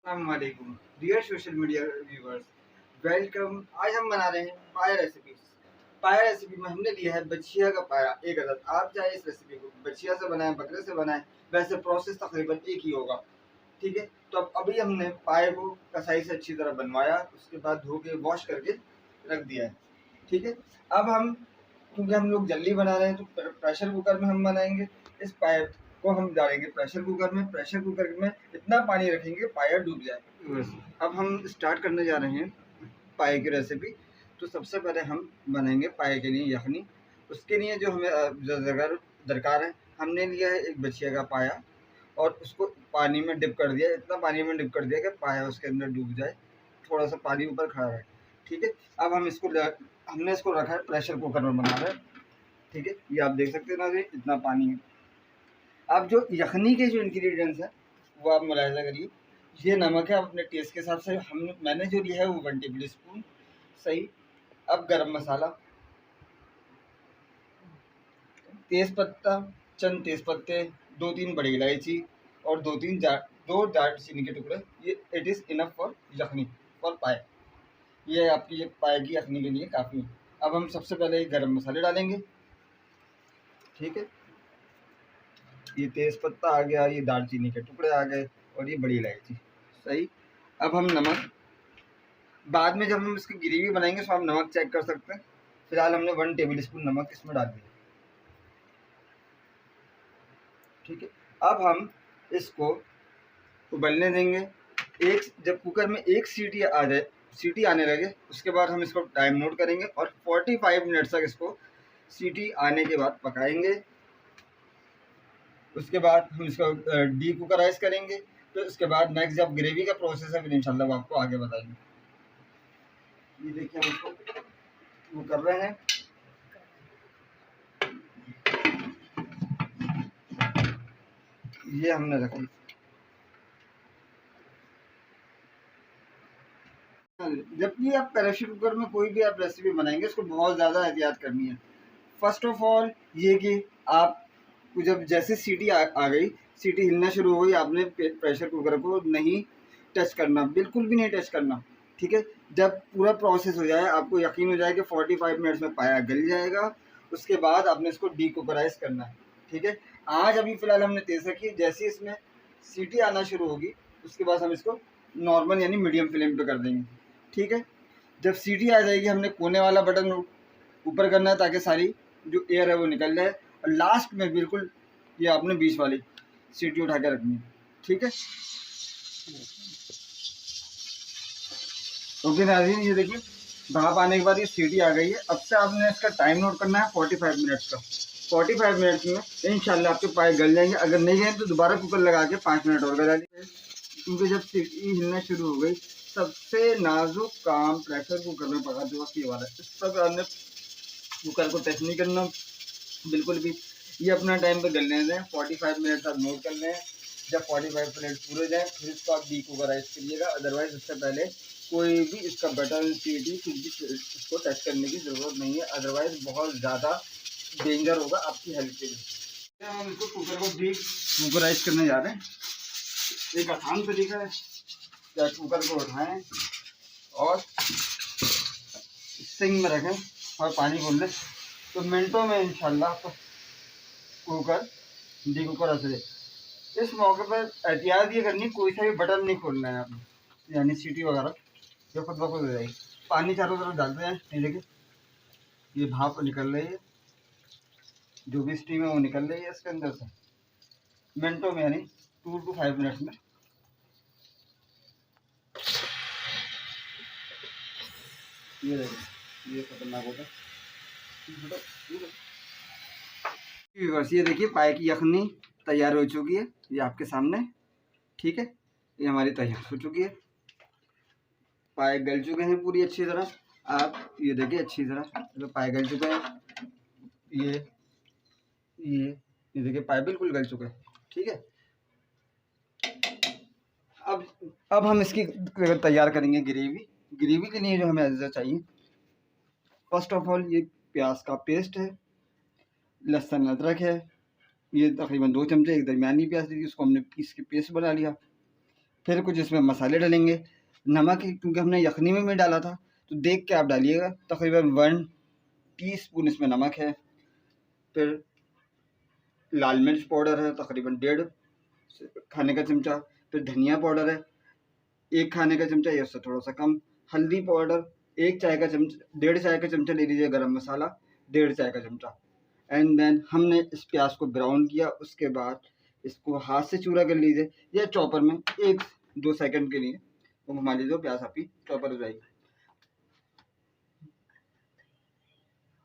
अस्सलामुअलैकुम dear social media viewers, welcome. आज हम बना रहे हैं पाया रेसिपी। पाया रेसिपी में हमने लिया है बछिया का पाया एक अदद। आप चाहे इस रेसिपी को बछिया से बनाएं, बकरे से बनाएं, वैसे प्रोसेस तकरीबन एक ही होगा। ठीक है, तो अब अभी हमने पाए को कसाई से अच्छी तरह बनवाया, उसके बाद धो के वॉश करके रख दिया है। ठीक है, अब हम क्योंकि हम लोग जल्दी बना रहे हैं तो प्रेशर कुकर में हम बनाएंगे। इस पाया को हम डालेंगे प्रेशर कुकर में। प्रेशर कुकर में इतना पानी रखेंगे पाया डूब जाए बस। अब हम स्टार्ट करने जा रहे हैं पाए की रेसिपी। तो सबसे पहले हम बनाएंगे पाए के लिए यखनी। उसके लिए जो हमें दरकार है, हमने लिया है एक बछिया का पाया और उसको पानी में डिप कर दिया। इतना पानी में डिप कर दिया कि पाया उसके अंदर डूब जाए, थोड़ा सा पानी ऊपर खड़ा रहे। ठीक है, अब हमने इसको रखा है प्रेशर कुकर में बना रहे हैं। ठीक है, ये आप देख सकते हैं ना, इतना पानी है। अब जो यखनी के जो इंग्रेडिएंट्स हैं वो आप मुलाहिजा करिए। ये नमक है अपने टेस्ट के हिसाब से। मैंने जो लिया है वो 1 टेबल स्पून सही। अब गरम मसाला, तेज पत्ता, चंद तेज पत्ते, 2-3 बड़ी इलायची और दो दालचीनी के टुकड़े। ये it is enough for yakhni, for पाए। ये आपकी ये पाए की यखनी के लिए काफ़ी है। अब हम सबसे पहले गरम मसाले डालेंगे। ठीक है, ये तेज पत्ता आ गया, ये दालचीनी के टुकड़े आ गए और ये बड़ी इलायची सही। अब हम नमक, बाद में जब हम इसकी ग्रेवी बनाएंगे तो आप नमक चेक कर सकते हैं। फिलहाल हमने 1 टेबल स्पून नमक इसमें डाल दिया। ठीक है, अब हम इसको उबलने देंगे। जब कुकर में एक सीटी आ जाए, सीटी आने लगे, उसके बाद हम इसको टाइम नोट करेंगे और 45 मिनट तक इसको सीटी आने के बाद पकाएंगे। उसके बाद हम इसको डी कुकराइज करेंगे। तो उसके बाद नेक्स्ट जब ग्रेवी का प्रोसेस है फिर इंशाल्लाह वो आपको आगे बताएंगे। ये देखिए हम इसको वो कर रहे हैं। ये हमने रखा। जब भी आप प्रेशर कुकर में कोई भी आप रेसिपी बनाएंगे उसको बहुत ज़्यादा एहतियात करनी है। फर्स्ट ऑफ ऑल ये कि आप जब जैसे सीटी आ गई, सीटी हिलना शुरू हो गई, आपने प्रेशर कुकर को नहीं टच करना, बिल्कुल भी नहीं टच करना। ठीक है, जब पूरा प्रोसेस हो जाए, आपको यकीन हो जाए कि 45 मिनट्स में पाया गल जाएगा, उसके बाद आपने इसको डी कुकराइज करना है। ठीक है, आज अभी फ़िलहाल हमने तेज़ रखी। जैसे इसमें सीटी आना शुरू होगी उसके बाद हम इसको नॉर्मल यानी मीडियम फ्लेम पे कर देंगे। ठीक है, जब सीटी आ जाएगी हमने कोने वाला बटन ऊपर करना है ताकि सारी जो एयर है वो निकल जाए। और लास्ट में बिल्कुल ये आपने बीच वाली सीटी उठा के रखनी है। ठीक है, ओके नाज़रीन, ये देखिए भाप आने के बाद ये सीटी आ गई है। अब से आपने इसका टाइम नोट करना है 45 मिनट्स का। 45 मिनट्स में इंशाल्लाह आपके पाए गल जाएंगे। अगर नहीं गए तो दोबारा कुकर लगा के 5 मिनट और गला लीजिए। क्योंकि जब सीटी हिलना शुरू हो गई, सबसे नाजुक काम प्रेशर कुकर में पकाते वक्त ये वाला है। इस पर आपने कुकर को टच नहीं करना बिल्कुल भी। ये अपना टाइम पे गलने दें। 45 मिनट आप नोट कर लें। जब 45 मिनट पूरे जाएँ फिर इसको आप डी कुकराइज करिएगा। अदरवाइज उससे पहले कोई भी इसका बटन, सीटी कुछ भी इसको टच करने की ज़रूरत नहीं है, अदरवाइज बहुत ज़्यादा डेंजर होगा आपकी हेल्थ के लिए। हम इसको कुकर को डी कुकराइज करने जा रहे हैं। एक आसान तरीका है, या कुकर को उठाएं और सिंग में रखें और पानी खोल लें तो मिनटों में इंशाल्लाह कुकर डी कुकर असर। इस मौके पर एहतियात ये करनी, कोई सा भी बटन नहीं खोलना है आपने, यानी सीटी वगैरह जो खुद ब खुद हो जाएगी। पानी चारों तरफ डालते हैं। ये देखिए ये भाप निकल रही है, जो भी स्टीम है वो निकल रही है इसके अंदर से मिनटों में, यानी 2 to 5 मिनट्स में। ये देखिए ये खतरनाक होगा। ये देखिए पाए की यखनी तैयार हो चुकी है, ये आपके सामने। ठीक है, ये हमारी तैयार हो चुकी है। पाए गल चुके हैं पूरी अच्छी तरह। आप ये देखिए अच्छी तरह तो पाए गल चुके हैं। ये ये ये देखिए पाए बिल्कुल गल चुके हैं। ठीक है, अब हम इसकी तैयार करेंगे ग्रेवी। ग्रेवी के लिए जो हमें अज्जा चाहिए, फर्स्ट ऑफ ऑल ये प्याज का पेस्ट है, लहसुन अदरक है, ये तकरीबन 2 चमचे। एक दरमियानी प्याज लीजिए, उसको हमने पीस के पेस्ट बना लिया। फिर कुछ इसमें मसाले डालेंगे। नमक क्योंकि हमने यखनी में डाला था तो देख के आप डालिएगा। तकरीबन 1 टीस्पून इसमें नमक है। फिर लाल मिर्च पाउडर है तकरीबन 1.5 खाने का चमचा। फिर धनिया पाउडर है 1 खाने का चमचा या उससे थोड़ा सा कम। हल्दी पाउडर 1 चाय का चमचा, 1.5 चाय का चमचा ले लीजिए। गरम मसाला 1.5 चाय का चमचा। एंड देन हमने इस प्याज को ब्राउन किया। उसके बाद इसको हाथ से चूरा कर लीजिए या चॉपर में 1-2 सेकंड के लिए वो घुमा लीजिए, प्याज आपकी चॉपर हो जाएगी।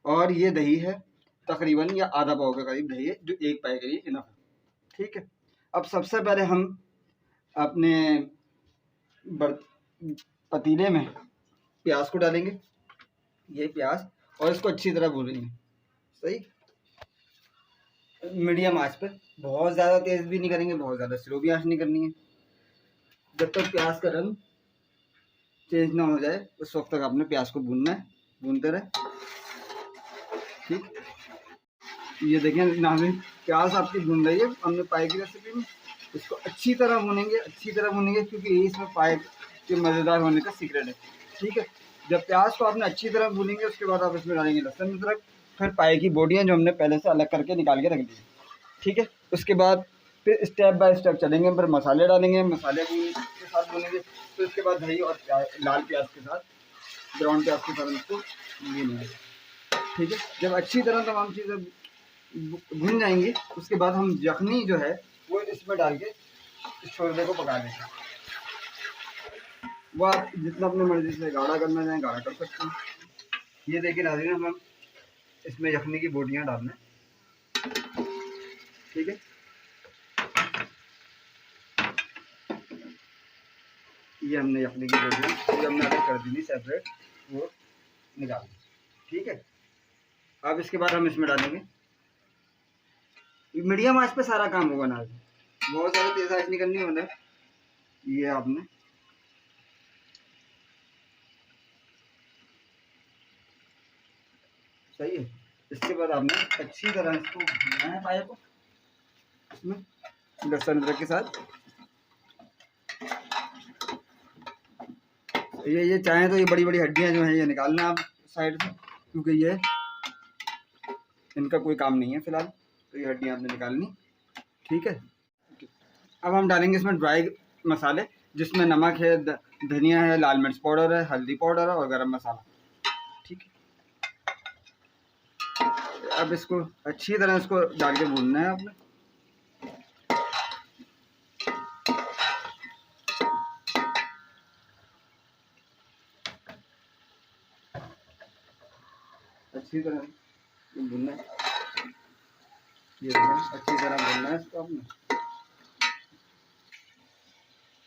और ये दही है तकरीबन या आधा पाव के करीब दही है, जो 1 पाए के लिए इनफ है। ठीक है, अब सबसे पहले हम अपने पतीले में प्याज को डालेंगे, ये प्याज, और इसको अच्छी तरह भूनेंगे। सही, मीडियम आंच पे, बहुत ज़्यादा तेज़ भी नहीं करेंगे, बहुत ज़्यादा स्लो भी आंच नहीं करनी है। जब तक प्याज का रंग चेंज ना हो जाए उस वक्त तक आपने प्याज को भूनना है, भूनते रहे। ठीक, ये देखें नाज़रीन, प्याज आपकी भून रही है हमने पाए की रेसिपी में। इसको अच्छी तरह भूनेंगे क्योंकि यही इसमें पाए के मज़ेदार होने का सीक्रेट है। ठीक है, जब प्याज को आपने अच्छी तरह भूनेंगे उसके बाद आप इसमें डालेंगे लहसुन अदरक, फिर पाए की बोटियाँ जो हमने पहले से अलग करके निकाल के रख दी। ठीक है, उसके बाद फिर स्टेप बाय स्टेप चलेंगे। फिर मसाले डालेंगे, मसाले के साथ भूनेंगे। फिर उसके बाद दही और लाल प्याज के साथ, ब्राउन प्याज के साथ इसको भूनेंगे। ठीक है, जब अच्छी तरह तमाम चीज़ें भुन जाएंगी उसके बाद हम यखनी जो है वो इसमें डाल के इस छोले को पका लेंगे। वो आप जितना अपनी मर्जी से गाढ़ा करना चाहें गाढ़ा कर सकते हैं। ये देखिए नाज़रीन, हम इसमें यखनी की बोटियाँ डालना है। ठीक है, ये हमने यखनी की बोटियाँ जो हमने अलग कर दी थी सेपरेट, वो निकाल दी। ठीक है, अब इसके बाद हम इसमें डालेंगे, मीडियम आंच पे सारा काम होगा ना, बहुत ज़्यादा तेज़ आंच नहीं करनी होना। ये आपने सही है। इसके बाद आपने अच्छी तरह इसको भूनना है पाए को, इसमें लहसुन अदरक के साथ। ये चाहें तो ये बड़ी बड़ी हड्डियां जो हैं ये निकालना आप साइड से, क्योंकि ये इनका कोई काम नहीं है फिलहाल, तो ये हड्डियां आपने निकालनी। ठीक है, अब हम डालेंगे इसमें ड्राई मसाले, जिसमें नमक है, धनिया है, लाल मिर्च पाउडर है, हल्दी पाउडर है और गरम मसाला। ठीक है, अब इसको अच्छी तरह इसको डाल के भूनना है आपने। अच्छी तरह भूनना है, ये अच्छी तरह भूनना है इसको आपने,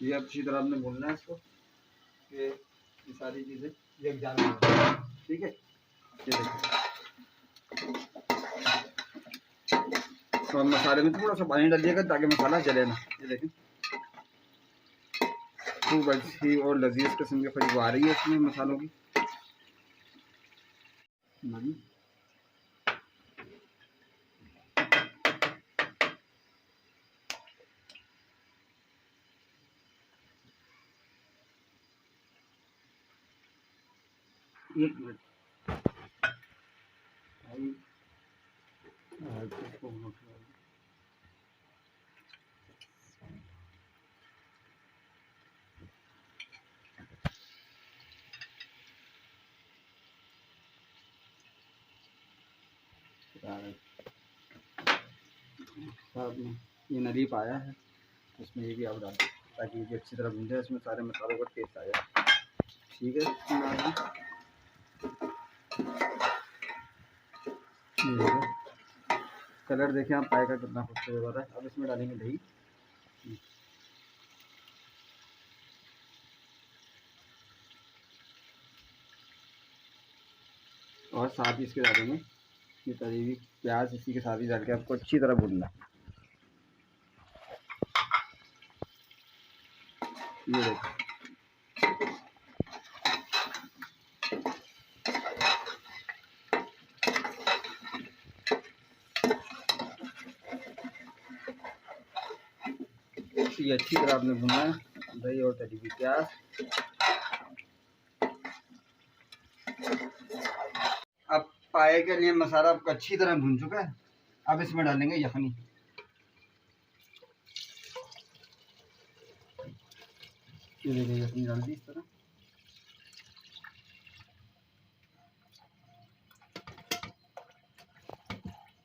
ये अच्छी तरह आपने भूनना है इसको, ये सारी चीज़ें यकजान हो जाए। ठीक है, ये देखिए, तो मसाले में थोड़ा सा पानी डालिएगा ताकि मसाला जले ना। ये देखें, खूब अच्छी और लजीज किस्म की खुशबू आ रही है इसमें मसालों की। एक मिनट, ये नली पाया है, इसमें ये भी आप डालें ताकि ये भी अच्छी तरह भून जाए, इसमें सारे मसालों का टेस्ट आ जाए। ठीक है, कलर देखें आप पाए का कितना खूबसूरत हो रहा है। अब इसमें डालेंगे दही, और साथ ही इसके डालेंगे ये तली हुई प्याज, इसी के साथ ही डाल के आपको अच्छी तरह भूनना। ये देखो, ये अच्छी तरह आपने भूनना है। दही और तली हुई प्याज। अब पाए के लिए मसाला आपका अच्छी तरह भून चुका है। अब इसमें डालेंगे यखनी। ये देखिए यखनी डाल दी इस तरह।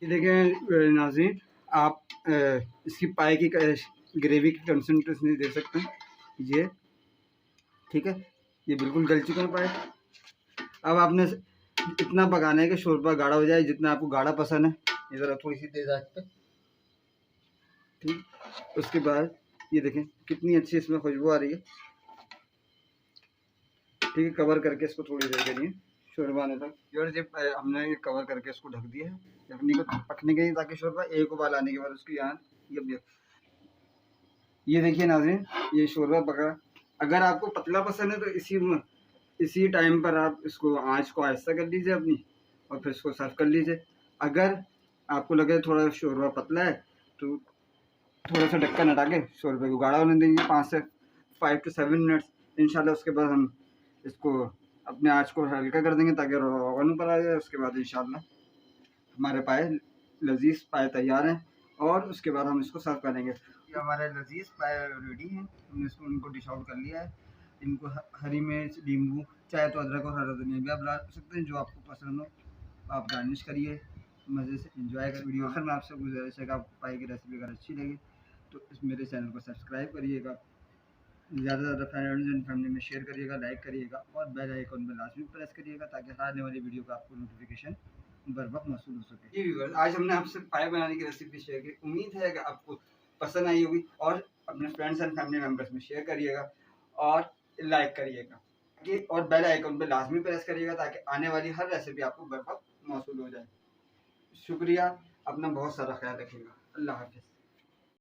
ये देखिए नाज़रीन, आप इसकी पाए की ग्रेवी की कंसंट्रेशन दे सकते हैं। ये ठीक है, ये बिल्कुल गल चुका है पाए। अब आपने इतना पकाना है कि शोरबा गाढ़ा हो जाए, जितना आपको गाढ़ा पसंद है। ये ज़रा थोड़ी सी तेज़ आंच पे, ठीक। उसके बाद ये देखें कितनी अच्छी इसमें खुशबू आ रही है। ठीक है, कवर करके इसको थोड़ी देर के लिए शोरबा आने तक। और जब हमने ये कवर करके इसको ढक दिया है यखनी को पकने के लिए, ताकि शोरबा एक उबाल आने के बाद उसकी आँच ये देखिए नाज़रीन, ये शोरबा पका। अगर आपको पतला पसंद है तो इसी टाइम पर आप इसको आँच को आहिस्ता कर लीजिए अपनी, और फिर इसको सर्व कर लीजिए। अगर आपको लगे थोड़ा शोरबा पतला है तो थोड़ा सा ढक्कन हटा के शोरबे को गाढ़ा होने देंगे 5 से 7 मिनट्स। इंशाल्लाह उसके बाद हम इसको अपने आँच को हल्का कर देंगे ताकि रोगन ऊपर आ जाए। उसके बाद इंशाल्लाह हमारे पाए लजीज पाए तैयार हैं, और उसके बाद हम इसको सर्व करेंगे। ये हमारे लजीज पाए रेडी हैं। हमने इसको उनको डिश आउट कर लिया है। इनको हरी मिर्च, नींबू, चाहे तो अदरक और हरा धनिया भी आप डाल सकते हैं, जो आपको पसंद हो। आप गार्निश करिए, मज़े से एंजॉय कर। वीडियो आखिर में आपसे गुजारिश है कि आपको पाई की रेसिपी अगर अच्छी लगी तो मेरे चैनल को सब्सक्राइब करिएगा, ज़्यादा से ज़्यादा फ्रेंड्स एंड फैमिली में शेयर करिएगा, लाइक करिएगा, और बेल आइकन पर लाजमी प्रेस करिएगा ताकि हर आने वाली वीडियो का आपको नोटिफिकेशन बर वक्त मौसूल हो सके। जी व्यूअर्स, आज हमने आपसे पाए बनाने की रेसिपी शेयर की। उम्मीद है कि आपको पसंद आई होगी, और अपने फ्रेंड्स एंड फैमिली मेम्बर्स में शेयर करिएगा और लाइक करिएगा, और बेल आइकन पर लाजमी प्रेस करिएगा ताकि आने वाली हर रेसिपी आपको बर वक्त मौसूल हो जाए। शुक्रिया, अपना बहुत सारा ख्याल रखिएगा। अल्लाह हाफिज़।